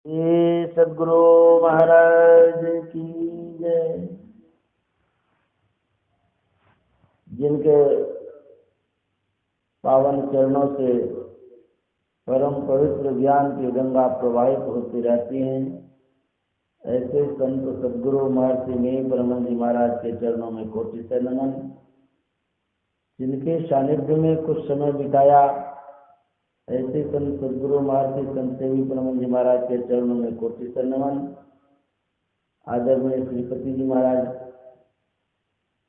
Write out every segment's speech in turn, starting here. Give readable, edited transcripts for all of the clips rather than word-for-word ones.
ये सद्गुरु महाराज की जय। जिनके पावन चरणों से परम पवित्र ज्ञान की गंगा प्रवाहित होती रहती हैं, ऐसे संत सद्गुरु महर्षि में ब्रह्मन जी महाराज के चरणों में कोटि से नमन। जिनके सानिध्य में कुछ समय बिताया, ऐसे संत सद्गुरु महर्षि संत सेवी ब्रह्मन जी महाराज के चरणों में कोटि से नमन। आदरणीय श्रीपति जी महाराज,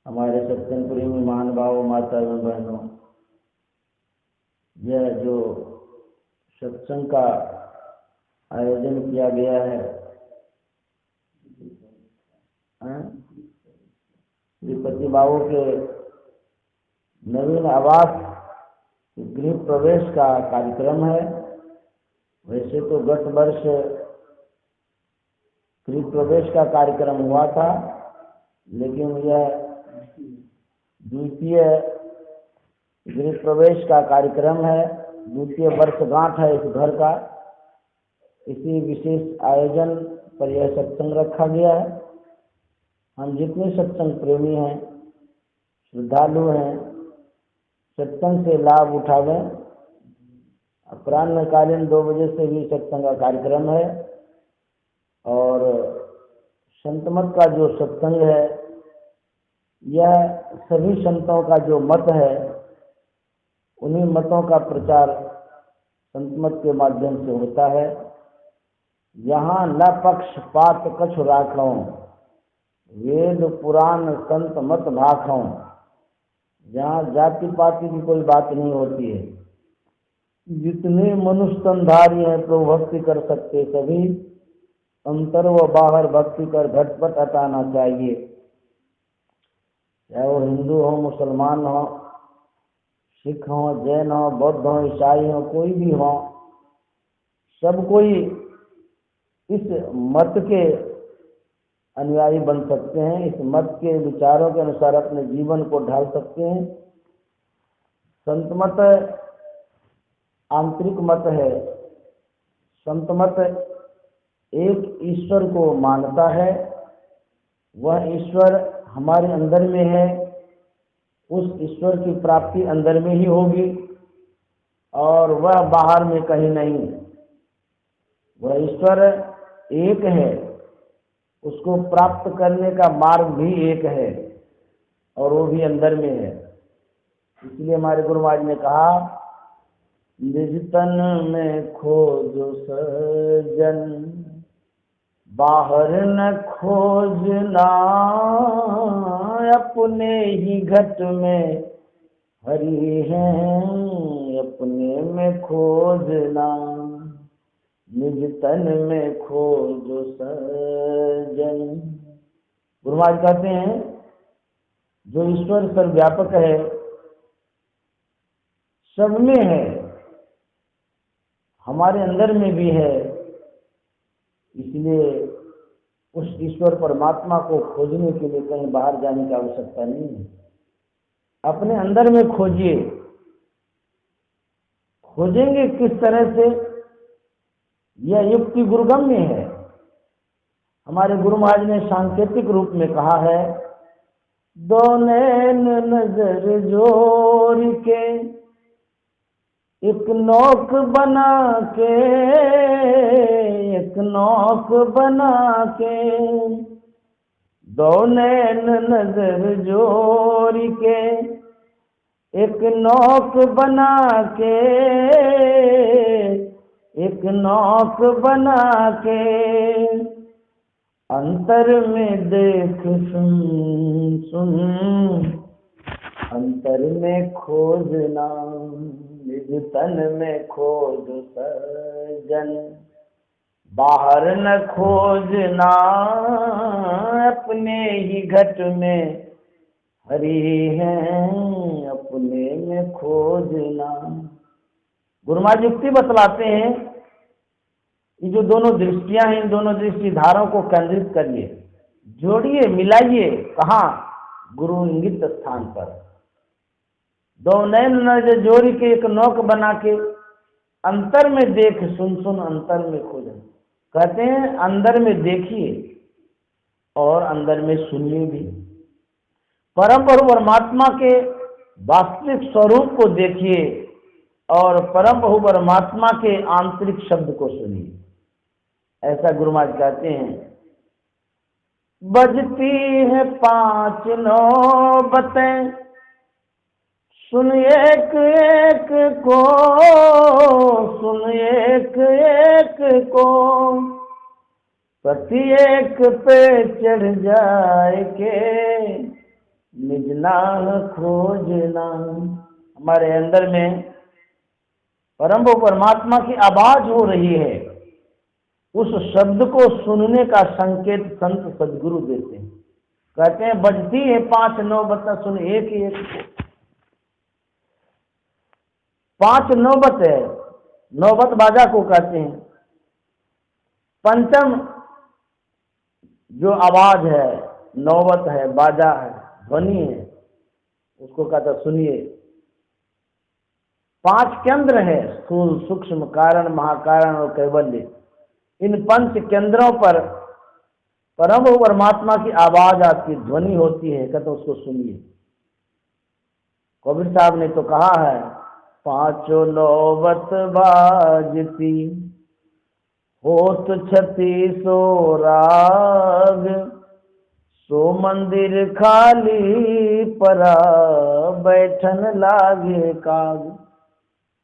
हमारे सत्संग प्रेमी महानुभावों, माता एवं बहनों, यह जो सत्संग का आयोजन किया गया है, श्रीपति बाबू के नवीन आवास गृह प्रवेश का कार्यक्रम है। वैसे तो गत वर्ष गृह प्रवेश का कार्यक्रम हुआ था, लेकिन यह द्वितीय गृह प्रवेश का कार्यक्रम है, द्वितीय वर्षगांठ है इस घर का। इसी विशेष आयोजन पर यह सत्संग रखा गया है। हम जितने सत्संग प्रेमी हैं, श्रद्धालु हैं, सत्संग से लाभ उठावें। अपराह्नकालीन 2 बजे से भी सत्संग का कार्यक्रम है, और संतमत का जो सत्संग है, यह सभी संतों का जो मत है, उन्हीं मतों का प्रचार संतमत के माध्यम से होता है। यहाँ न पक्षपात कछु राखों, वेद पुराण संत मत भाखों। यहाँ जाति पाति की कोई बात नहीं होती है। जितने मनुष्य तनधारी हैं प्रभु भक्ति कर सकते, सभी अंतर व बाहर भक्ति कर घटपट हटाना चाहिए। चाहे वो हिंदू हो, मुसलमान हो, सिख हो, जैन हो, बौद्ध हो, ईसाई हो, कोई भी हो, सब कोई इस मत के अनुयायी बन सकते हैं। इस मत के विचारों के अनुसार अपने जीवन को ढाल सकते हैं। संत मत आंतरिक मत है। संत मत एक ईश्वर को मानता है। वह ईश्वर हमारे अंदर में है। उस ईश्वर की प्राप्ति अंदर में ही होगी, और वह बाहर में कहीं नहीं। वह ईश्वर एक है, उसको प्राप्त करने का मार्ग भी एक है, और वो भी अंदर में है। इसलिए हमारे गुरु महाराज ने कहा, निज तन में खोजो सजन, बाहर न खोजना, अपने ही घट में हरि हैं, अपने में खोजना। निज तन में खोजो सजन। गुरु महाराज कहते हैं, जो ईश्वर सर्वव्यापक है, सब में है, हमारे अंदर में भी है। इसलिए उस ईश्वर परमात्मा को खोजने के लिए कहीं बाहर जाने की आवश्यकता नहीं है। अपने अंदर में खोजिए। खोजेंगे किस तरह से, यह युक्ति गुरुगम्य है। हमारे गुरु महाराज ने सांकेतिक रूप में कहा है, दो नैन नजर जोड़ के, एक नौक बना के, एक नौक बना के। दो नैन नजर जोड़ के, एक नौक बना के, एक नौक बना के। अंतर में देख सुन सुन, अंतर में खोजना। निज तन में खोज सजन, बाहर न खोजना, अपने ही घट में हरि हैं, अपने में खोजना। गुरु महाराज युक्ति बतलाते हैं, ये जो दोनों दृष्टियां हैं, इन दोनों दृष्टि धारों को केंद्रित करिए, जोड़िए, मिलाइए। कहाँ? गुरु इंगित स्थान पर। दो नैन नजर जोड़ के, एक नौक बना के, अंतर में देख सुन सुन, अंतर में खोजना। कहते हैं अंदर में देखिए और अंदर में सुनिए भी। परम प्रभु परमात्मा के वास्तविक स्वरूप को देखिए और परम प्रभु परमात्मा के आंतरिक शब्द को सुनिए। ऐसा गुरु महाराज कहते हैं। बजती है 5 नौबतें, सुन एक एक को, सुन एक एक को, प्रत्येक पे चढ़ जाए के निज नाम खोजना। हमारे अंदर में परम परमात्मा की आवाज हो रही है, उस शब्द को सुनने का संकेत संत सदगुरु देते हैं। कहते हैं बजती है 5 नौबतें, सुन एक एक को। 5 नौबत है, नौबत बाजा को कहते हैं। पंचम जो आवाज है, नौबत है, बाजा है, ध्वनि है, उसको कहता सुनिए। 5 केंद्र है, स्थूल, सूक्ष्म, कारण, महाकारण और कैवल्य। इन 5 केंद्रों पर परम परमात्मा की आवाज आती, ध्वनि होती है, कहते उसको सुनिए। कबीर साहब ने तो कहा है 5 नौबत बाजती, होत 36 राग, सो मंदिर खाली परा, बैठन लागे काग।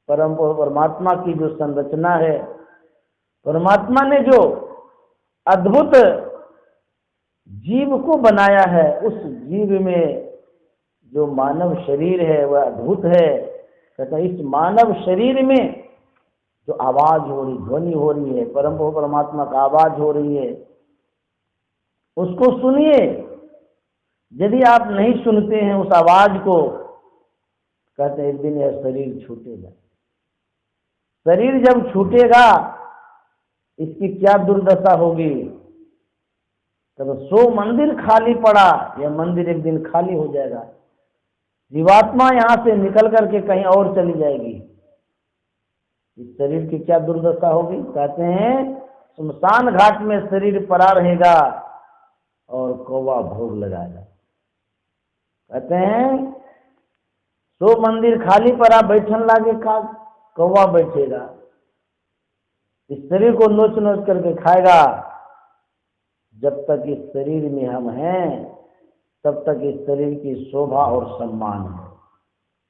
परम परमात्मा की जो संरचना है, परमात्मा ने जो अद्भुत जीव को बनाया है, उस जीव में जो मानव शरीर है वह अद्भुत है। कहता इस मानव शरीर में जो आवाज हो रही, ध्वनि हो रही है, परम परमात्मा का आवाज हो रही है, उसको सुनिए। यदि आप नहीं सुनते हैं उस आवाज को, कहते एक दिन यह शरीर छूटेगा। शरीर जब छूटेगा इसकी क्या दुर्दशा होगी। तब 100 मंदिर खाली पड़ा, यह मंदिर एक दिन खाली हो जाएगा। जीवात्मा यहां से निकल करके कहीं और चली जाएगी। इस शरीर की क्या दुर्दशा होगी। कहते हैं शमशान घाट में शरीर पड़ा रहेगा और कौवा भोग लगाएगा। कहते हैं 100 मंदिर खाली पड़ा, बैठन लागे का, कौवा बैठेगा। इस शरीर को नोच नोच करके खाएगा। जब तक इस शरीर में हम हैं तब तक इस शरीर की शोभा और सम्मान है।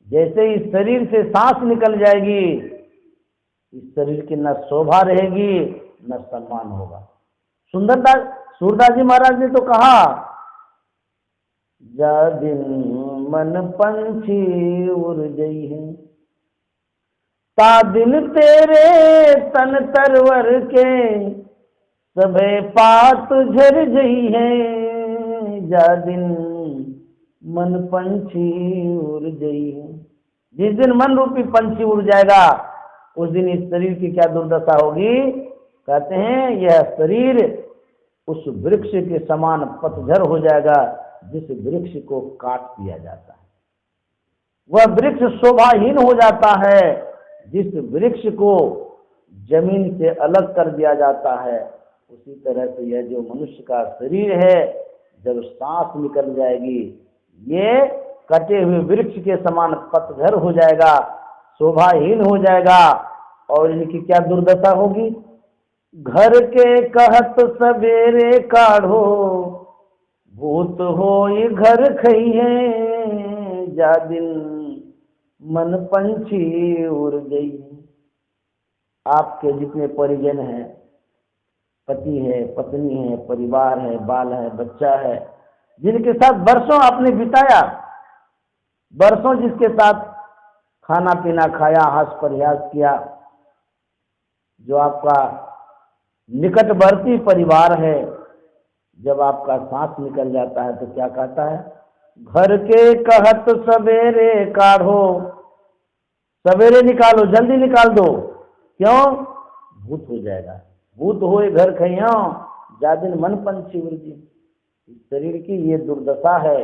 जैसे इस शरीर से सांस निकल जाएगी, इस शरीर की न शोभा रहेगी न सम्मान होगा। सुंदरदास सूरदास जी महाराज ने तो कहा, जा दिन मन पंछी उड़ गई है, ता दिन तेरे तन तरवर के, सबे पात झर गई है, जा दिन मन पंछी उड़ गई है। जिस दिन मन रूपी पंछी उड़ जाएगा उस दिन इस शरीर की क्या दुर्दशा होगी। कहते हैं यह शरीर उस वृक्ष के समान पतझर हो जाएगा जिस वृक्ष को काट दिया जाता है। वह वृक्ष शोभाहीन हो जाता है जिस वृक्ष को जमीन से अलग कर दिया जाता है। उसी तरह से यह जो मनुष्य का शरीर है, जब सांस निकल जाएगी ये कटे हुए वृक्ष के समान पतझर हो जाएगा, शोभाहीन हो जाएगा। और इनकी क्या दुर्दशा होगी। घर के कहत सवेरे काढ़ो, भूत होई घर खइहे, जा दिन मन पंछी उड़ गई। आपके जितने परिजन हैं, पति है, पत्नी है, परिवार है, बाल है, बच्चा है, जिनके साथ वर्षों आपने बिताया, वर्षों जिसके साथ खाना पीना खाया, हास प्रयास किया, जो आपका निकटवर्ती परिवार है, जब आपका सांस निकल जाता है तो क्या कहता है। घर के कहत सवेरे काढ़ो, सवेरे निकालो, जल्दी निकाल दो। क्यों। भूत हो जाएगा। भूत होए घर खइयो, जा दिन मन पंछी उड़। शरीर की ये दुर्दशा है।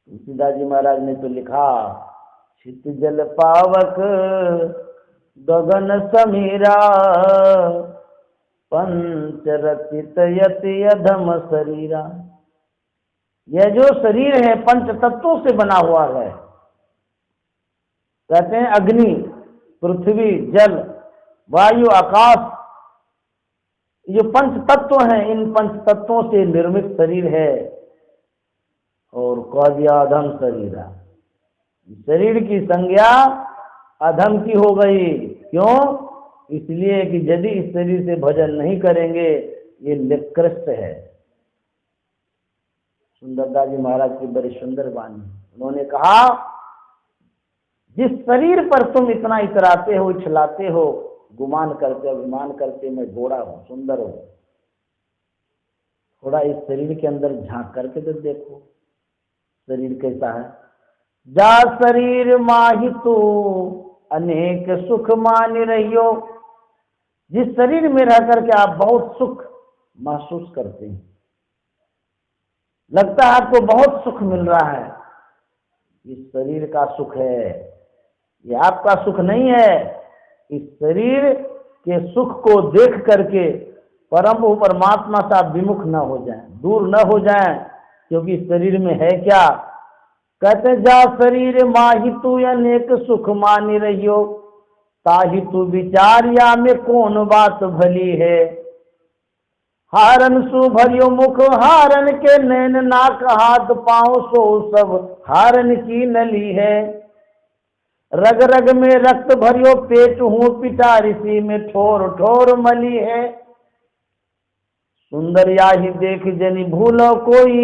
तुलसीदास जी महाराज ने तो लिखा, छित जल पावक गगन समीरा, पंचरचित यति अधम शरीरा। यह जो शरीर है पंच तत्वों से बना हुआ है। कहते हैं अग्नि, पृथ्वी, जल, वायु, आकाश, ये पंच तत्व हैं, इन पंच तत्वों से निर्मित शरीर है। और कह दिया अधम शरीरा, शरीर की संज्ञा अधम की हो गई। क्यों? इसलिए कि यदि इस शरीर से भजन नहीं करेंगे ये निकृष्ट है। सुंदरदास जी महाराज की बड़ी सुंदर वाणी। उन्होंने कहा जिस शरीर पर तुम इतना इतराते हो, इछलाते हो, गुमान करते, अभिमान करते मैं घोड़ा हूं, सुंदर हूं, थोड़ा इस शरीर के अंदर झांक करके तो देखो शरीर कैसा है। जा शरीर माही तू अनेक सुख मान रहियो। जिस शरीर में रह करके आप बहुत सुख महसूस करते हैं, लगता है आपको बहुत सुख मिल रहा है, इस शरीर का सुख है, ये आपका सुख नहीं है। इस शरीर के सुख को देख करके परम परमात्मा से आप विमुख न हो जाएं, दूर न हो जाएं, क्योंकि इस शरीर में है क्या? कहते जा शरीर माही तू अनेक सुख मानी रहियो, ताही तू विचारिया में कौन बात भली है। हारन सु भरियो मुख हारन के, नैन नाक हाथ पांव सो सब हारन की नली है। रग रग में रक्त भरियो पेट हूँ पिटारिसी में ठोर ठोर मली है। सुंदर याही देख जनी भूलो कोई,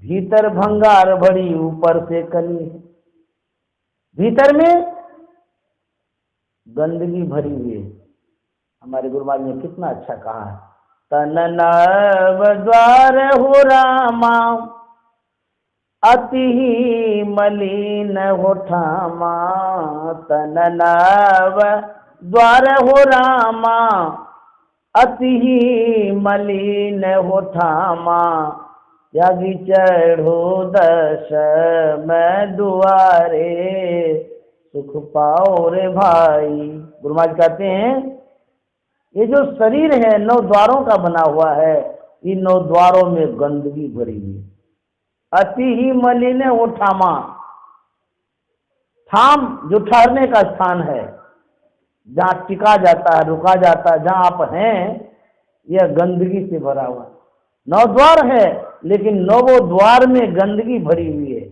भीतर भंगार भरी ऊपर से कली है। भीतर में गंदगी भरी हुई है। हमारे गुरु महाराज ने कितना अच्छा कहा है, तन नव द्वार हो रामा, अति ही मलिन हो ठामा। तन नव द्वार हो रामा, अति ही मलिन हो ठामा। यागी चढ़ो दश मैं दुआरे, सुख पाओ रे भाई। गुरु महाराज कहते हैं ये जो शरीर है 9 द्वारों का बना हुआ है, इन 9 द्वारों में गंदगी भरी हुई है। अति ही मलिन वो ठामा, ठाम जो ठहरने का स्थान है, जहाँ टिका जाता है, रुका जाता है, जहाँ आप हैं, यह गंदगी से भरा हुआ। 9 द्वार है लेकिन 9 द्वार में गंदगी भरी हुई है।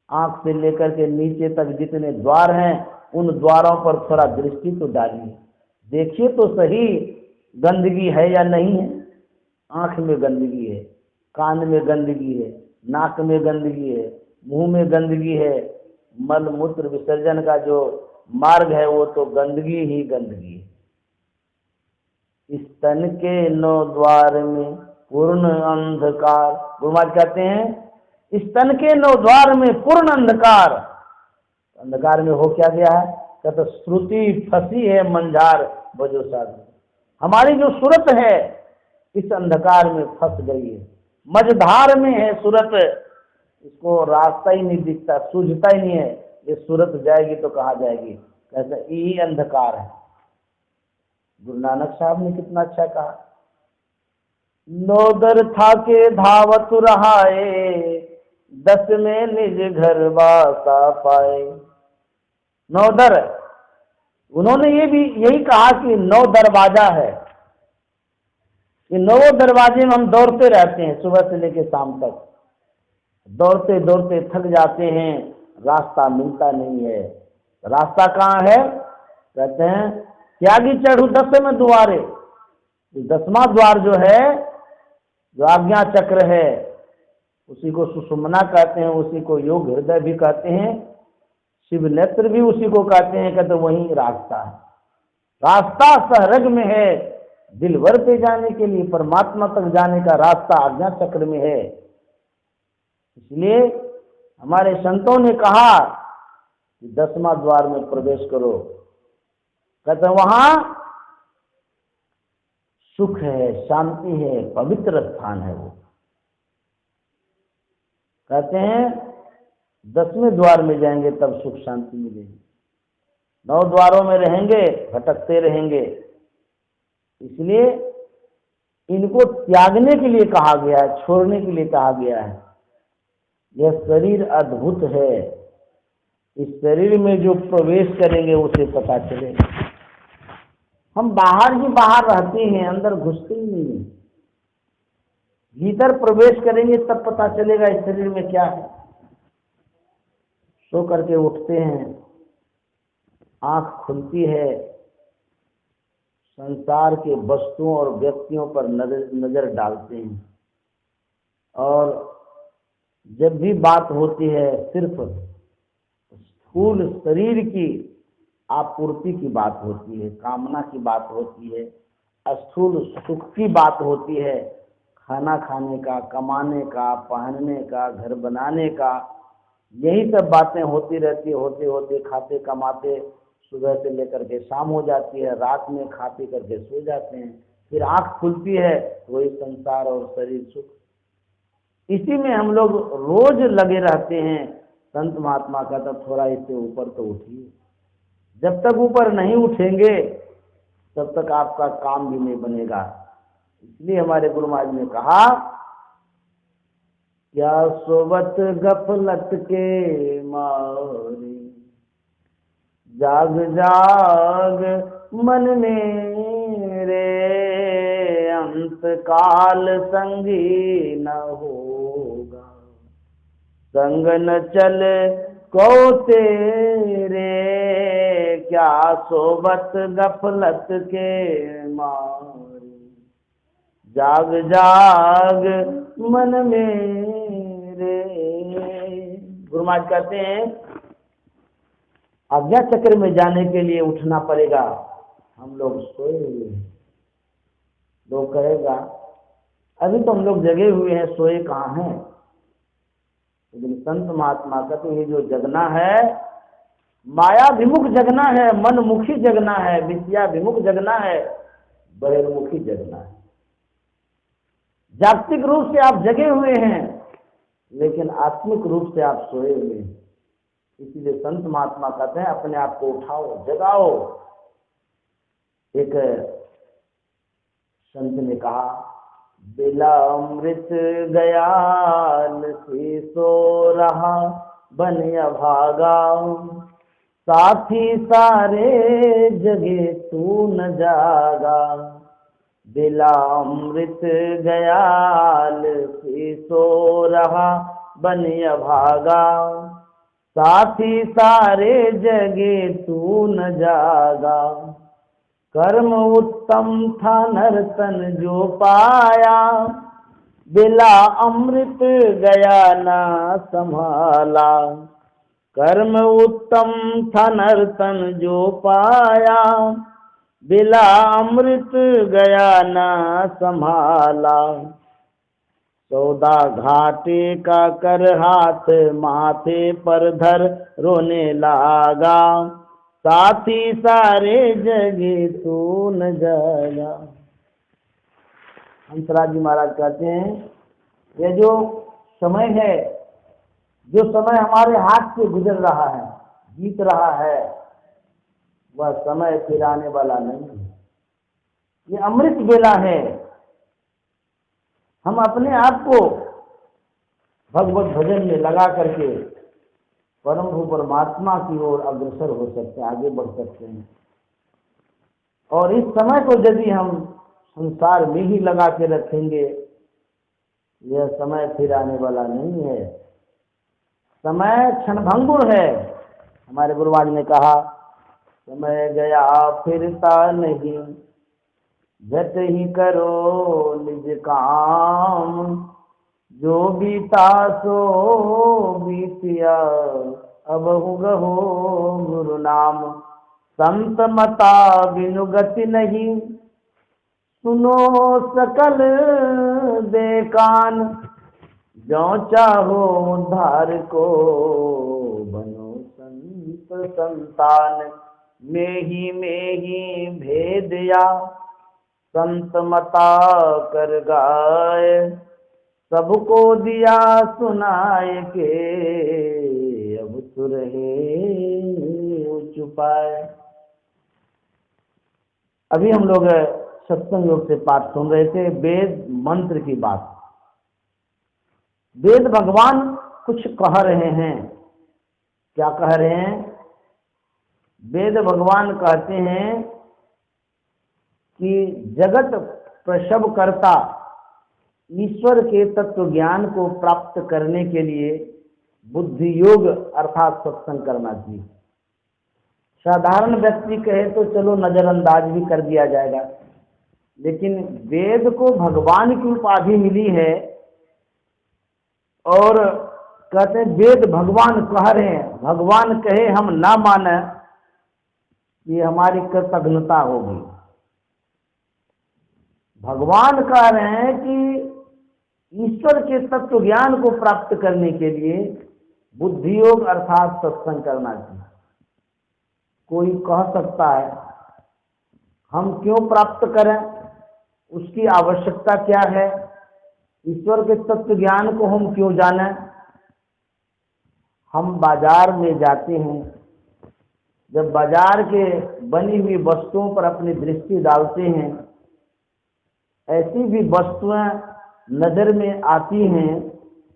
आंख से लेकर के नीचे तक जितने द्वार हैं उन द्वारों पर थोड़ा दृष्टि तो डालिए, देखिए तो सही गंदगी है या नहीं है। आंख में गंदगी है, कान में गंदगी है, नाक में गंदगी है, मुंह में गंदगी है। मल मूत्र विसर्जन का जो मार्ग है वो तो गंदगी ही गंदगी है। इस तन के 9 द्वार में पूर्ण अंधकार। गुरु महाराज कहते हैं इस तन के 9 द्वार में पूर्ण अंधकार। अंधकार में हो क्या गया है? कहते श्रुति फंसी है मंझार बजो साधु। हमारी जो सूरत है इस अंधकार में फंस गई है, मझधार में है सूरत, इसको रास्ता ही नहीं दिखता, सूझता ही नहीं है। ये सूरत जाएगी तो कहाँ जाएगी? कहते यही अंधकार है। गुरु नानक साहब ने कितना अच्छा कहा, नौदर था के धावत रहाए, 10 में निज घर वासा पाए। नौदर, उन्होंने ये भी यही कहा कि 9 दरवाजा है, ये 9 दरवाजे में हम दौड़ते रहते हैं सुबह से लेकर शाम तक, दौड़ते दौड़ते थक जाते हैं, रास्ता मिलता नहीं है। रास्ता कहाँ है? कहते हैं त्यागी चढ़ू 10 में द्वारे। 10वां द्वार जो है, जो आज्ञा चक्र है, उसी को सुषुम्ना कहते हैं, उसी को योग हृदय भी कहते हैं, शिव नेत्र भी उसी को कहते हैं। कहते वही रास्ता है। रास्ता सहरग में है, दिलवर पे जाने के लिए, परमात्मा तक जाने का रास्ता आज्ञा चक्र में है। इसलिए हमारे संतों ने कहा कि 10वां द्वार में प्रवेश करो। कहते वहां सुख है, शांति है, पवित्र स्थान है वो। कहते हैं 10वें द्वार में जाएंगे तब सुख शांति मिलेगी। 9 द्वारों में रहेंगे भटकते रहेंगे। इसलिए इनको त्यागने के लिए कहा गया है, छोड़ने के लिए कहा गया है। यह शरीर अद्भुत है, इस शरीर में जो प्रवेश करेंगे उसे पता चलेगा। हम बाहर ही बाहर रहते हैं, अंदर घुसते ही नहीं हैं। भीतर प्रवेश करेंगे तब पता चलेगा इस शरीर में क्या है। सो करके उठते हैं, आंख खुलती है, संसार के वस्तुओं और व्यक्तियों पर नजर डालते हैं, और जब भी बात होती है सिर्फ स्थूल शरीर की आपूर्ति की बात होती है, कामना की बात होती है, स्थूल सुख की बात होती है, खाना खाने का, कमाने का, पहनने का, घर बनाने का, यही सब बातें होती रहती है। होते होते खाते कमाते सुबह से लेकर के शाम हो जाती है, रात में खा पी करके सो जाते हैं, फिर आंख खुलती है, वही संसार और शरीर सुख, इसी में हम लोग रोज लगे रहते हैं। संत महात्मा का तब थोड़ा इससे ऊपर तो उठिए। जब तक ऊपर नहीं उठेंगे तब तक आपका काम भी नहीं बनेगा। इसलिए हमारे गुरु महाराज ने कहा, क्या सोबत गफलत के मारे, जाग जाग मन मेरे, अंत काल संगी न होगा, संग न चल को तेरे, क्या सोबत गफलत के मारे, जाग जाग मन मेरे। गुरु महाराज कहते हैं, आज्ञा चक्र में जाने के लिए उठना पड़ेगा। हम लोग सोए हुए हैं। लोग कहेगा अभी तो हम लोग जगे हुए हैं, सोए कहाँ हैं। लेकिन संत महात्मा का तो ये जो जगना है, मायाभिमुख जगना है, मनमुखी जगना है, विद्याभिमुख जगना है, बहिर्मुखी जगना है। जागतिक रूप से आप जगे हुए हैं, लेकिन आत्मिक रूप से आप सोए हुए हैं। इसीलिए संत महात्मा कहते हैं, अपने आप को उठाओ, जगाओ। एक संत ने कहा, बिला अमृत गयाल से सो रहा बन भागा, साथी सारे जगे तू न जागा। बिला अमृत गयाल से सो रहा बन भागा, साथी सारे जगे तू न जागा। कर्म उत्तम था नर्तन जो पाया, बिला अमृत गया ना संभाला। कर्म उत्तम था नर्तन जो पाया, बिला अमृत गया ना संभाला। सौदा घाटे का कर हाथ माथे पर धर रोने लागा, साथी सारे जगे तू न जागा। हंसराज जी महाराज कहते हैं, ये जो समय है, जो समय हमारे हाथ से गुजर रहा है, बीत रहा है, वह समय फिर आने वाला नहीं है। ये अमृत बेला है। हम अपने आप को भगवत भजन में लगा करके परम परमात्मा की ओर अग्रसर हो सकते हैं, आगे बढ़ सकते हैं। और इस समय को यदि हम संसार में ही लगा के रखेंगे, यह समय फिर आने वाला नहीं है। समय क्षणभंगुर है। हमारे गुरुवाणी ने कहा, समय गया फिरता नहीं, झट ही करो निज काम। जो बीता सो बीतिया, अब गहो गुरु नाम। संत मता बिनु गति नहीं, सुनो सकल देकान। जो चाहो उद्धार को, बनो संत संतान। में ही भेद या, संत मता कर गाय। सबको दिया सुनाए के, अब तो रहे चुपाए। अभी हम लोग सत्संग योग से पाठ सुन रहे थे, वेद मंत्र की बात। वेद भगवान कुछ कह रहे हैं। क्या कह रहे हैं? वेद भगवान कहते हैं कि जगत प्रसव करता ईश्वर के तत्व ज्ञान को प्राप्त करने के लिए बुद्धि योग अर्थात सत्संग करना चाहिए। साधारण व्यक्ति कहे तो चलो नजरअंदाज भी कर दिया जाएगा, लेकिन वेद को भगवान की उपाधि मिली है और कहते हैं वेद भगवान कह रहे हैं, भगवान कहे हम ना माने, ये हमारी कृतज्ञता होगी। भगवान कह रहे हैं कि ईश्वर के तत्व ज्ञान को प्राप्त करने के लिए बुद्धि योग अर्थात सत्संग करना चाहिए। कोई कह सकता है हम क्यों प्राप्त करें, उसकी आवश्यकता क्या है, ईश्वर के तत्व ज्ञान को हम क्यों जानें। हम बाजार में जाते हैं, जब बाजार के बनी हुई वस्तुओं पर अपनी दृष्टि डालते हैं, ऐसी भी वस्तुएं नजर में आती हैं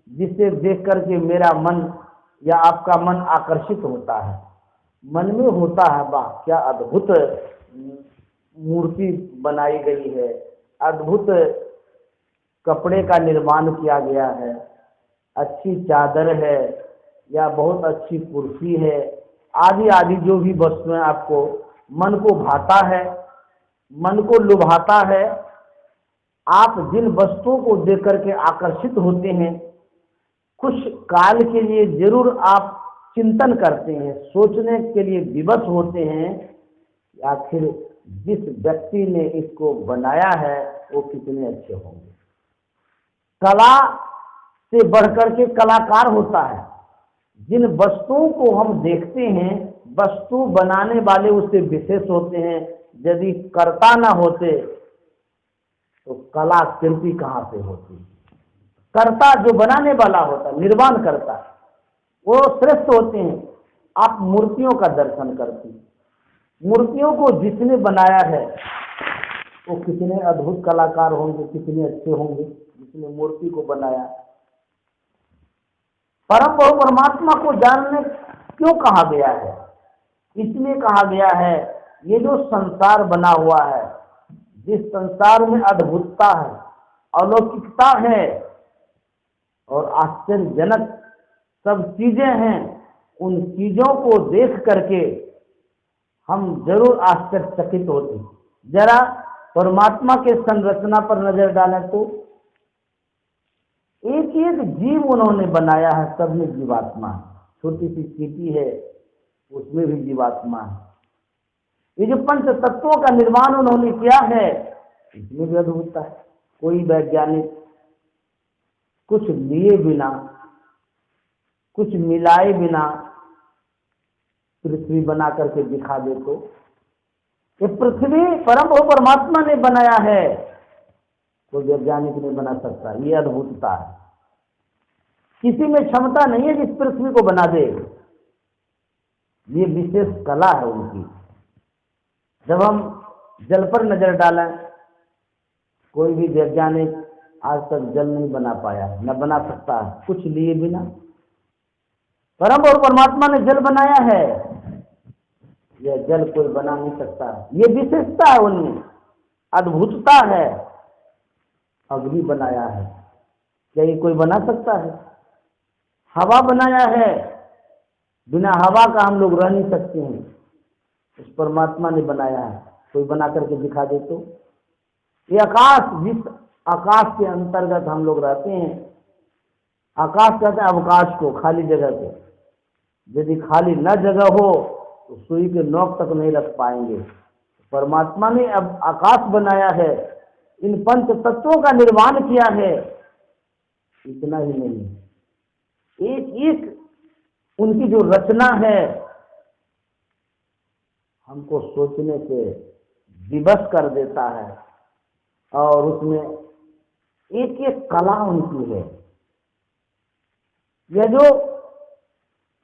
जिसे देख करके मेरा मन या आपका मन आकर्षित होता है। मन में होता है वाह क्या अद्भुत मूर्ति बनाई गई है, अद्भुत कपड़े का निर्माण किया गया है, अच्छी चादर है या बहुत अच्छी कुर्सी है, आदि आदि जो भी वस्तुएं आपको मन को भाता है, मन को लुभाता है। आप जिन वस्तुओं को देख करके आकर्षित होते हैं, कुछ काल के लिए जरूर आप चिंतन करते हैं, सोचने के लिए विवश होते हैं कि आखिर जिस व्यक्ति ने इसको बनाया है वो कितने अच्छे होंगे। कला से बढ़कर के कलाकार होता है। जिन वस्तुओं को हम देखते हैं, वस्तु बनाने वाले उससे विशेष होते हैं। यदि कर्ता ना होते तो कला शिल्पी कहाँ से होती। कर्ता जो बनाने वाला होता, निर्माण करता, वो श्रेष्ठ होते हैं। आप मूर्तियों का दर्शन करते हैं, मूर्तियों को जिसने बनाया है वो कितने अद्भुत कलाकार होंगे, कितने अच्छे होंगे जिसने मूर्ति को बनाया। परम बहु परमात्मा को जानने क्यों कहा गया है? इसलिए कहा गया है ये जो संसार बना हुआ है, जिस संसार में अद्भुतता है, अलौकिकता है और आश्चर्यजनक सब चीजें हैं, उन चीजों को देख करके हम जरूर आश्चर्यचकित होते। जरा परमात्मा के संरचना पर नजर डालें तो एक एक जीव उन्होंने बनाया है, सब में जीवात्मा है। छोटी सी चींटी है, उसमें भी जीवात्मा है। ये जो पंच तत्वों का निर्माण उन्होंने किया है, इसमें भी अद्भुतता है। कोई वैज्ञानिक कुछ लिए बिना, कुछ मिलाए बिना पृथ्वी बना करके दिखा दे तो ये पृथ्वी परम बहु परमात्मा ने बनाया है, कोई वैज्ञानिक नहीं बना सकता। ये अद्भुतता है। किसी में क्षमता नहीं है जिस पृथ्वी को बना दे। ये विशेष कला है उनकी। जब हम जल पर नजर डालें, कोई भी वैज्ञानिक आज तक जल नहीं बना पाया, न बना सकता है कुछ लिए बिना। परम और परमात्मा ने जल बनाया है, यह जल कोई बना नहीं सकता। ये विशेषता है उनमें, अद्भुतता है। अग्नि बनाया है, क्या ये कोई बना सकता है? हवा बनाया है, बिना हवा का हम लोग रह नहीं सकते हैं, उस परमात्मा ने बनाया है। कोई बना करके दिखा दे तो। ये आकाश, जिस आकाश के अंतर्गत हम लोग रहते हैं, आकाश कहते हैं अवकाश को, खाली जगह को। यदि खाली न जगह हो तो सुई के नोक तक नहीं रख पाएंगे। परमात्मा ने अब आकाश बनाया है, इन पंच तत्वों का निर्माण किया है। इतना ही नहीं, एक एक उनकी जो रचना है हमको सोचने से विवश कर देता है, और उसमें एक एक कला उनकी है। यह जो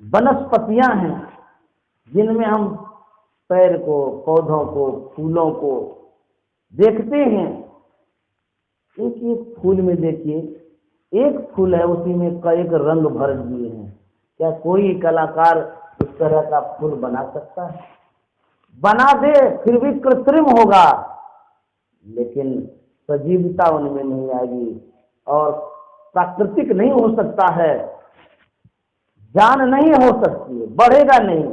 वनस्पतियां हैं जिनमें हम पेड़ को, पौधों को, फूलों को देखते हैं, एक एक फूल में देखिए, एक फूल है उसी में कई एक रंग भर दिए हैं। क्या कोई कलाकार उस तरह का फूल बना सकता है? बना दे फिर भी कृत्रिम होगा, लेकिन सजीवता उनमें नहीं आएगी और प्राकृतिक नहीं हो सकता है, जान नहीं हो सकती है, बढ़ेगा नहीं,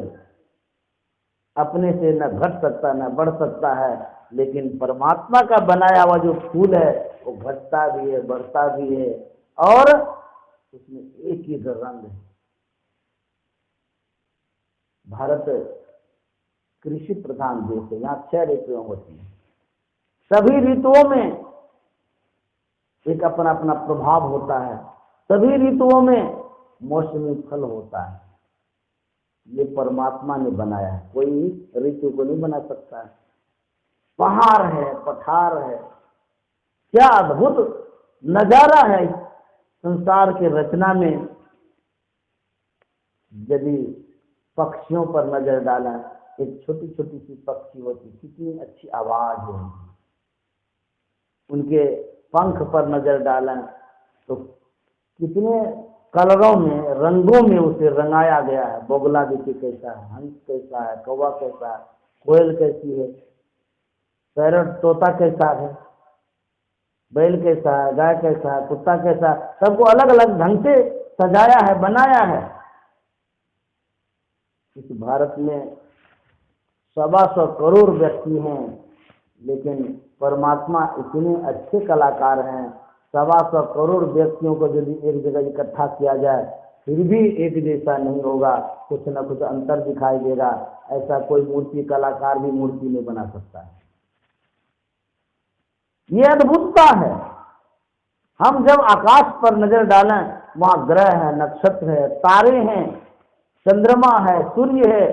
अपने से न घट सकता न बढ़ सकता है। लेकिन परमात्मा का बनाया हुआ जो फूल है वो घटता भी है, बढ़ता भी है और उसमें एक ही रंग है। भारत कृषि प्रधान देश है, यहाँ 6 ऋतुएं होती हैं। सभी ऋतुओं में एक अपना अपना प्रभाव होता है, सभी ऋतुओं में मौसमी फल होता है। ये परमात्मा ने बनाया है, कोई ऋतु को नहीं बना सकता है। पहाड़ है, पठार है, क्या अद्भुत नजारा है संसार के रचना में। यदि पक्षियों पर नजर डाला, एक छोटी छोटी सी पक्षी होती, कितनी अच्छी आवाज है उनके पंख पर नजर डाला तो कितने कलरों में, रंगों में उसे रंगाया गया है। बोगला देखिए कैसा है, हंस कैसा है, कौवा कैसा है, कोयल कैसी है, पैरट तोता कैसा है, बैल कैसा है, गाय कैसा है, कुत्ता कैसा है, सबको अलग अलग ढंग से सजाया है, बनाया है। इस भारत में 125 करोड़ व्यक्ति हैं, लेकिन परमात्मा इतने अच्छे कलाकार हैं। 125 करोड़ व्यक्तियों को यदि एक जगह इकट्ठा किया जाए फिर भी एक जैसा नहीं होगा, कुछ न कुछ अंतर दिखाई देगा। ऐसा कोई मूर्ति कलाकार भी मूर्ति नहीं बना सकता है। ये अद्भुतता है। हम जब आकाश पर नजर डालें, वहां ग्रह है, नक्षत्र है, तारे हैं, चंद्रमा है, सूर्य है,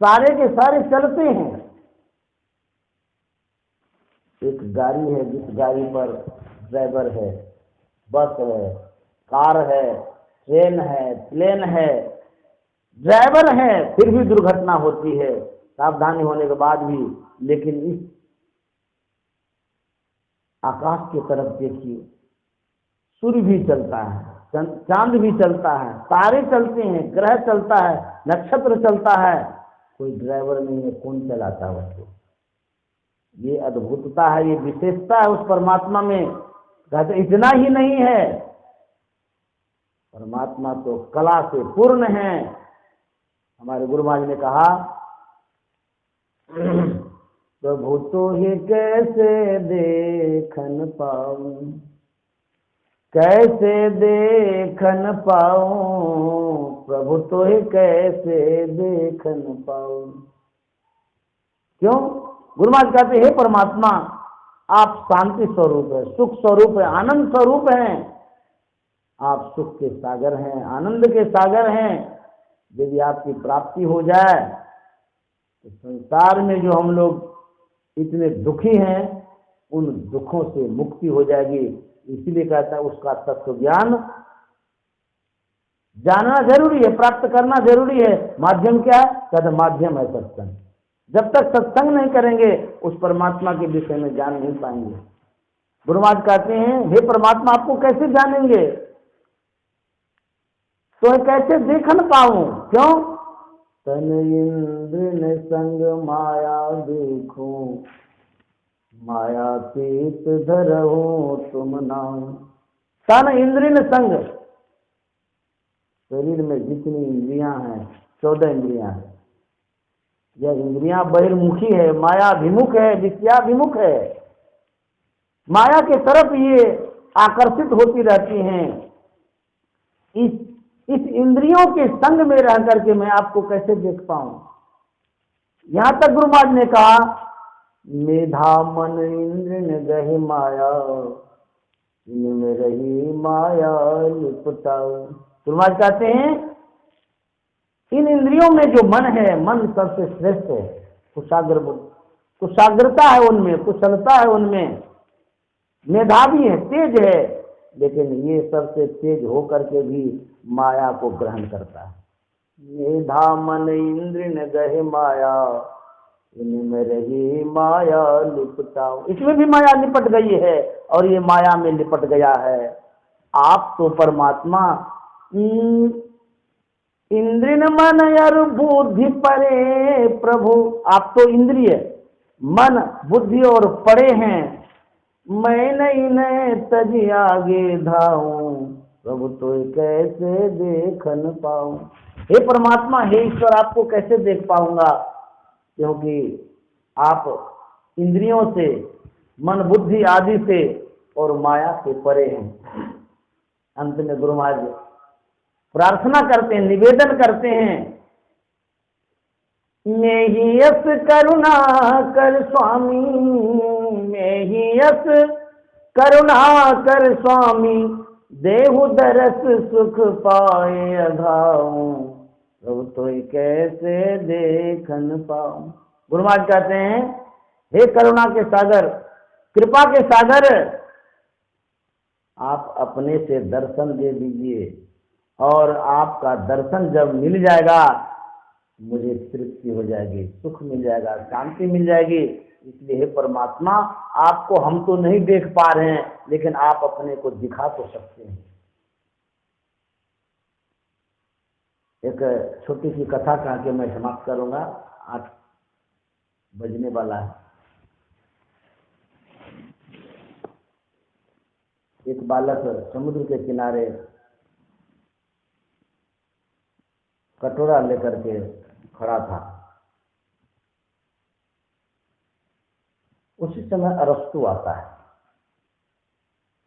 सारे के सारे चलते हैं। एक गाड़ी है, जिस गाड़ी पर ड्राइवर है, बस है, कार है, ट्रेन है, प्लेन है, ड्राइवर है, फिर भी दुर्घटना होती है सावधानी होने के बाद भी। लेकिन इस आकाश की तरफ देखिए, सूर्य भी चलता है, चांद भी चलता है, तारे चलते हैं, ग्रह चलता है, नक्षत्र चलता है, कोई ड्राइवर नहीं है, कौन चलाता है उसको? ये अद्भुतता है, ये विशेषता है उस परमात्मा में। कहते इतना ही नहीं है, परमात्मा तो कला से पूर्ण है। हमारे गुरु महाराज ने कहा, प्रभु तो ही कैसे देखन पाऊं, कैसे देखन पाऊं, प्रभु तो ही कैसे देखन पाऊं। क्यों? गुरु महाराज कहते हे परमात्मा, आप शांति स्वरूप है, सुख स्वरूप है, आनंद स्वरूप हैं। आप सुख के सागर हैं, आनंद के सागर हैं। यदि आपकी प्राप्ति हो जाए तो संसार में जो हम लोग इतने दुखी हैं, उन दुखों से मुक्ति हो जाएगी। इसीलिए कहता है उसका तत्व ज्ञान जानना जरूरी है, प्राप्त करना जरूरी है। माध्यम क्या है? कहते माध्यम है सत्संग। जब तक सत्संग नहीं करेंगे उस परमात्मा के विषय में जान नहीं पाएंगे। गुरु महाराज कहते हैं हे परमात्मा, आपको कैसे जानेंगे? तो कैसे देखन पाऊं? क्यों? तन इंद्र ने संग माया देखूं, माया पीत धरहूं तुम नाम। तन इंद्र ने संग, शरीर में जितनी इंद्रियां हैं, 14 इंद्रियां हैं, यह इंद्रियां बहिर्मुखी है, मायाभिमुख है, विषयाभिमुख है। माया के तरफ ये आकर्षित होती रहती हैं। इस इंद्रियों के संग में रह करके मैं आपको कैसे देख पाऊं? यहां तक गुरु महाराज ने कहा, मेधा मन इंद्र ने गही माया, इनमें रही माया लिपटाओ। गुरु महाराज कहते हैं इन इंद्रियों में जो मन है, मन सबसे श्रेष्ठ है, कुशाग्रता है उनमें, कुशलता है उनमें, मेधावी है, तेज है, लेकिन ये सबसे तेज होकर के भी माया को ग्रहण करता है। मेधा मन इंद्र न गहे माया, इनमें रही माया लिपटाओ। इसमें भी माया लिपट गई है और ये माया में लिपट गया है। आप तो परमात्मा इंद्रिय मन और बुद्धि परे प्रभु। आप तो इंद्रिय मन बुद्धि और परे हैं। मैं नहीं न तजी आगे धाऊं, प्रभु तो कैसे देख न पाऊं। हे परमात्मा, हे ईश्वर, आपको कैसे देख पाऊंगा, क्योंकि आप इंद्रियों से, मन बुद्धि आदि से और माया से परे हैं। अंत में गुरु महाराज प्रार्थना करते हैं, निवेदन करते हैं, मैं ही यस करुणा कर स्वामी, मैं ही यस करुणा कर स्वामी, देहु दरस सुख पाए अघाऊं, प्रभु तो कैसे देखन पाऊं। गुरु महाराज कहते हैं, हे करुणा के सागर, कृपा के सागर, आप अपने से दर्शन दे दीजिए और आपका दर्शन जब मिल जाएगा मुझे तृप्ति हो जाएगी, सुख मिल जाएगा, शांति मिल जाएगी। इसलिए हे परमात्मा, आपको हम तो नहीं देख पा रहे हैं, लेकिन आप अपने को दिखा तो सकते हैं। एक छोटी सी कथा कह के मैं समाप्त करूंगा, 8 बजने वाला है। एक बालक समुद्र के किनारे कटोरा लेकर के खड़ा था। उसी समय अरस्तु आता है।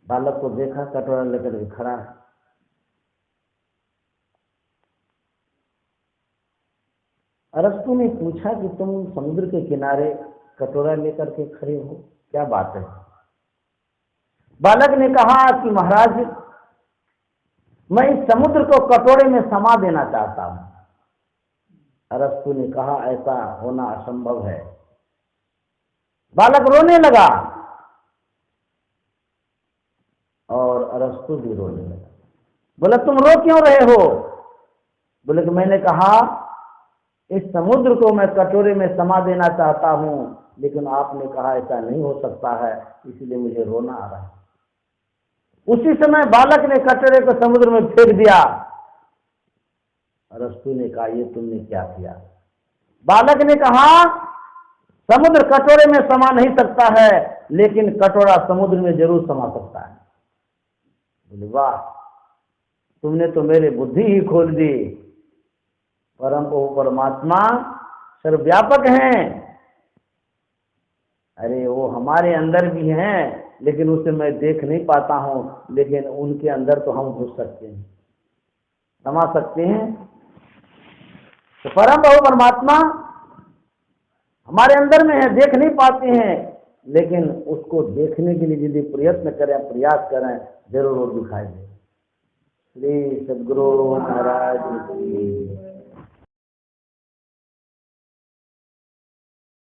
बालक को देखा कटोरा लेकर के खड़ा है। अरस्तु ने पूछा कि तुम समुद्र के किनारे कटोरा लेकर के खड़े हो, क्या बात है? बालक ने कहा कि महाराज, मैं इस समुद्र को कटोरे में समा देना चाहता हूं। अरस्तु ने कहा, ऐसा होना असंभव है। बालक रोने लगा और अरस्तु भी रोने लगा। बोला, तुम रो क्यों रहे हो? बोले कि मैंने कहा इस समुद्र को मैं कटोरे में समा देना चाहता हूं, लेकिन आपने कहा ऐसा नहीं हो सकता है, इसलिए मुझे रोना आ रहा है। उसी समय बालक ने कटोरे को समुद्र में फेंक दिया। अरस्तु ने कहा, ये तुमने क्या किया? बालक ने कहा, समुद्र कटोरे में समा नहीं सकता है, लेकिन कटोरा समुद्र में जरूर समा सकता है। बोले, वाह, तुमने तो मेरी बुद्धि ही खोल दी। परम प्रभु परमात्मा सर्वव्यापक हैं। अरे वो हमारे अंदर भी हैं, लेकिन उसे मैं देख नहीं पाता हूं, लेकिन उनके अंदर तो हम घुस सकते हैं, समा सकते हैं। तो परम प्रभु परमात्मा हमारे अंदर में है, देख नहीं पाते हैं, लेकिन उसको देखने के लिए यदि प्रयत्न करें, प्रयास करें, जरूर वो दिखाई दे। श्री सद्गुरु महाराज की